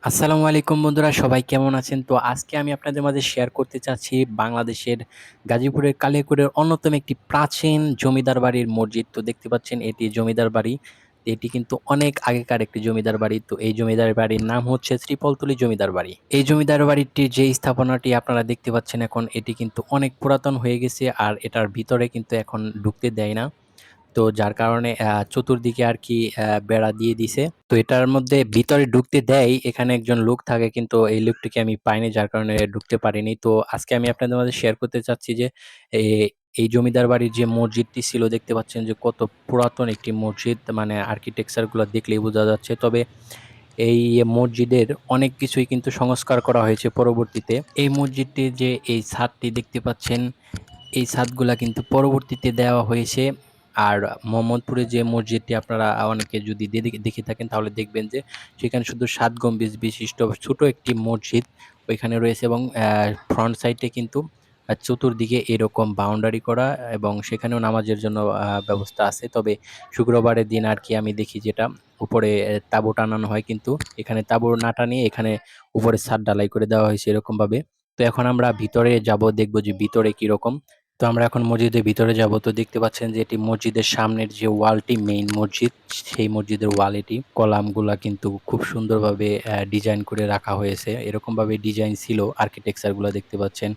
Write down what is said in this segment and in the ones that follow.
আসসালামু আলাইকুম বন্ধুরা, সবাই কেমন আছেন? তো আজকে আমি আপনাদের মাঝে শেয়ার করতে চাচ্ছি বাংলাদেশের গাজীপুরের কালিয়াকৈরের অন্যতম একটি প্রাচীন জমিদার বাড়ির মসজিদ। তো দেখতে পাচ্ছেন এটি জমিদার বাড়ি। তো এটি কিন্তু অনেক আগেকার একটি জমিদার বাড়ি। তো এই জমিদার বাড়ির নাম হচ্ছে শ্রীপলতলী জমিদার বাড়ি। এই জমিদার বাড়িটির যে স্থাপনাটি আপনারা দেখতে পাচ্ছেন এখন, এটি কিন্তু অনেক পুরাতন হয়ে গেছে আর এটার ভিতরে কিন্তু এখন ঢুকতে দেয় না। তো যার কারণে চতুর্দিকে আরকি বেড়া দিয়ে দিছে। তো এটার মধ্যে ভিতরে ঢুকতে দেয়, এখানে একজন লোক থাকে কিন্তু এই লোকটিকে আমি পাইনি, যার কারণে ঢুকতে পারিনি। তো আজকে আমি আপনাদের মাঝে শেয়ার করতে চাচ্ছি যে এ এই জমিদার বাড়ির যে মসজিদটি ছিল, দেখতে পাচ্ছেন যে কত পুরাতন একটি মসজিদ, মানে আর্কিটেকচার গুলো দেখলেই বোঝা যাচ্ছে। তবে এই মসজিদের অনেক কিছুই কিন্তু সংস্কার করা হয়েছে পরবর্তীতে। এই মসজিদটির যে এই ছাদটি দেখতে পাচ্ছেন, এই ছাদগুলা কিন্তু পরবর্তীতে দেওয়া হয়েছে। আর মোহাম্মদপুরে যে মসজিদটি আপনারা অনেকে যদি দেখে থাকেন তাহলে দেখবেন যে সেখানে শুধু ৭ গম্বুজ বিশিষ্ট ছোট একটি মসজিদ ওইখানে রয়েছে, এবং ফ্রন্ট সাইডে কিন্তু চতুর্দিকে এরকম বাউন্ডারি করা, এবং সেখানেও নামাজের জন্য ব্যবস্থা আছে। তবে শুক্রবারের দিন আরকি আমি দেখি যেটা উপরে তাঁবু টানানো হয়, কিন্তু এখানে তাঁবু না টানিয়ে এখানে উপরে ছাদ ঢালাই করে দেওয়া হয়েছে এরকমভাবে। তো এখন আমরা ভিতরে যাব, দেখব যে ভিতরে কিরকম। তো আমরা এখন মসজিদের ভিতরে যাব। তো দেখতে পাচ্ছেন যে এটি মসজিদের সামনের যে ওয়ালটি, মেইন মসজিদ, সেই মসজিদের ওয়াল এটি। কলামগুলা কিন্তু খুব সুন্দরভাবে ডিজাইন করে রাখা হয়েছে। এরকমভাবে ডিজাইন ছিল, আর্কিটেকচার গুলা দেখতে পাচ্ছেন।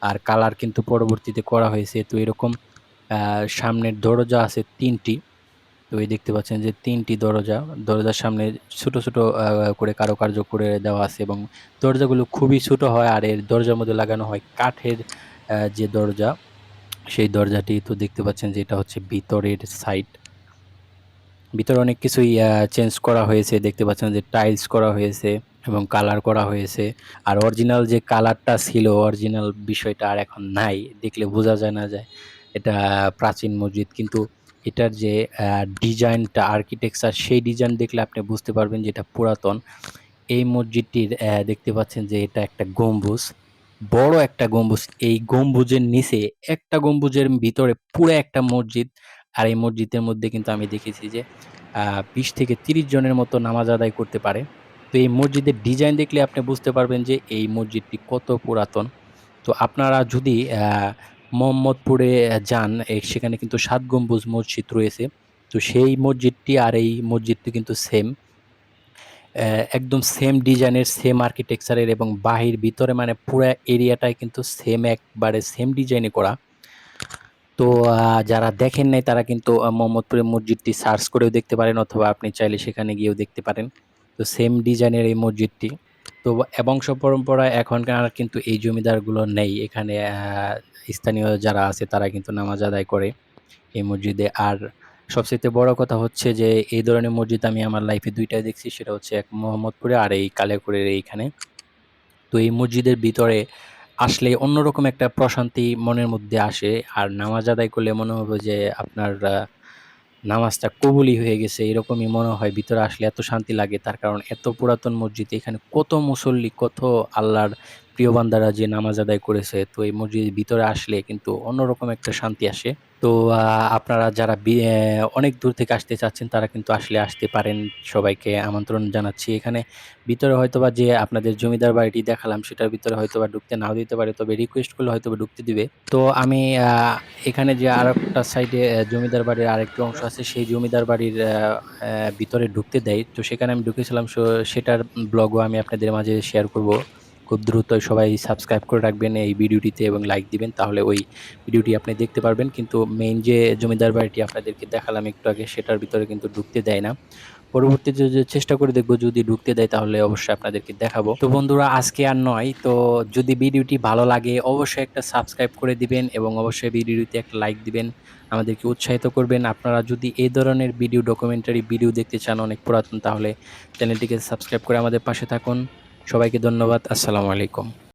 আর কালার কিন্তু পরবর্তীতে করা হয়েছে। তো এরকম সামনের দরজা আছে ৩টি। তো এই দেখতে পাচ্ছেন যে ৩টি দরজা, দরজার সামনে ছোট ছোট করে কারুকার্য করে দেওয়া আছে, এবং দরজাগুলো খুবই ছোট হয়। আর এর দরজার মধ্যে লাগানো হয় কাঠের যে দরজা, সেই দরজাটি। তো দেখতে পাচ্ছেন যে এটা হচ্ছে ভিতরের সাইড। ভিতরে অনেক কিছুই চেঞ্জ করা হয়েছে, দেখতে পাচ্ছেন যে টাইলস করা হয়েছে এবং কালার করা হয়েছে। আর অরিজিনাল যে কালারটা ছিল, অরিজিনাল বিষয়টা আর এখন নাই, দেখলে বোঝা যায় না যায় এটা প্রাচীন মসজিদ। কিন্তু এটার যে ডিজাইনটা, আর্কিটেকচার, সেই ডিজাইন দেখলে আপনি বুঝতে পারবেন যে এটা পুরাতন। এই মসজিদটির দেখতে পাচ্ছেন যে এটা একটা গম্বুজ, বড় একটা গম্বুজ। এই গম্বুজের নিচে একটা গম্বুজের ভিতরে পুরো একটা মসজিদ। আর এই মসজিদের মধ্যে কিন্তু আমি দেখেছি যে ২০ থেকে ৩০ জনের মতো নামাজ আদায় করতে পারে। তো এই মসজিদের ডিজাইন দেখলে আপনি বুঝতে পারবেন যে এই মসজিদটি কত পুরাতন। তো আপনারা যদি মোহাম্মদপুরে যান, সেখানে কিন্তু ৭ গম্বুজ মসজিদ রয়েছে। তো সেই মসজিদটি আর এই মসজিদটি কিন্তু সেম। একদম সেম ডিজাইনের, সেম আর্কিটেকচারের, এবং বাহির ভিতরে মানে পুরা এরিয়াটাই কিন্তু সেম, একবারে সেম ডিজাইনে করা। তো যারা দেখেন নাই তারা কিন্তু মোহাম্মদপুরের মসজিদটি সার্চ করেও দেখতে পারেন, অথবা আপনি চাইলে সেখানে গিয়েও দেখতে পারেন। তো সেম ডিজাইনের এই মসজিদটি। তো বংশ পরম্পরায় এখনকার কিন্তু এই জমিদারগুলো নেই। এখানে স্থানীয় যারা আছে তারা কিন্তু নামাজ আদায় করে এই মসজিদে। আর সবচাইতে বড় কথা হচ্ছে যে এই ধরনের মসজিদ আমি আমার লাইফে ২ টাই দেখছি। সেটা হচ্ছে এক মোহাম্মদপুরে আর এই কালিয়াকৈরের এইখানে। তো এই মসজিদের ভিতরে আসলে অন্যরকম একটা প্রশান্তি মনের মধ্যে আসে। আর নামাজ আদায় করলে মনে হবে যে আপনার নামাজটা কবুলই হয়ে গেছে, এরকমই মনে হয়। ভিতরে আসলে এত শান্তি লাগে, তার কারণ এত পুরাতন মসজিদ। এখানে কত মুসল্লি, কত আল্লাহর প্রিয় বান্দারা যে নামাজ আদায় করেছে। তো এই মসজিদের ভিতরে আসলে কিন্তু অন্যরকম একটা শান্তি আসে। তো আপনারা যারা অনেক দূর থেকে আসতে চাচ্ছেন তারা কিন্তু আসলে আসতে পারেন। সবাইকে আমন্ত্রণ জানাচ্ছি। এখানে ভিতরে হয়তোবা যে আপনাদের জমিদার বাড়িটি দেখালাম সেটার ভিতরে হয়তোবা ঢুকতে নাও দিতে পারে। তবে রিকোয়েস্ট করলে হয়তোবা ঢুকতে দিবে। তো আমি এখানে যে আরেকটা সাইডে জমিদার বাড়ির আরেকটি অংশ আছে, সেই জমিদার বাড়ির ভিতরে ঢুকতে দেয়। তো সেখানে আমি ঢুকেছিলাম। সেটার ব্লগও আমি আপনাদের মাঝে শেয়ার করব। খুব দ্রুতই সবাই সাবস্ক্রাইব করে রাখবেন এই ভিডিওটিতে এবং লাইক দিবেন। তাহলে ওই ভিডিওটি আপনি দেখতে পারবেন। কিন্তু মেইন যে জমিদার বাড়িটি আপনাদেরকে দেখালাম একটু আগে, সেটার ভিতরে কিন্তু ঢুকতে দেয় না। পরবর্তীতে যে চেষ্টা করে দেখব, যদি ঢুকতে দেয় তাহলে অবশ্যই আপনাদেরকে দেখাবো। তো বন্ধুরা, আজকে আর নয়। তো যদি ভিডিওটি ভালো লাগে অবশ্যই একটা সাবস্ক্রাইব করে দিবেন, এবং অবশ্যই ভিডিওটিতে একটা লাইক দিবেন। আমাদেরকে উৎসাহিত করবেন। আপনারা যদি এই ধরনের ভিডিও, ডকুমেন্টারি ভিডিও দেখতে চান অনেক পুরাতন, তাহলে চ্যানেলটিকে সাবস্ক্রাইব করে আমাদের পাশে থাকুন। সবাইকে ধন্যবাদ। আসসালামু আলাইকুম।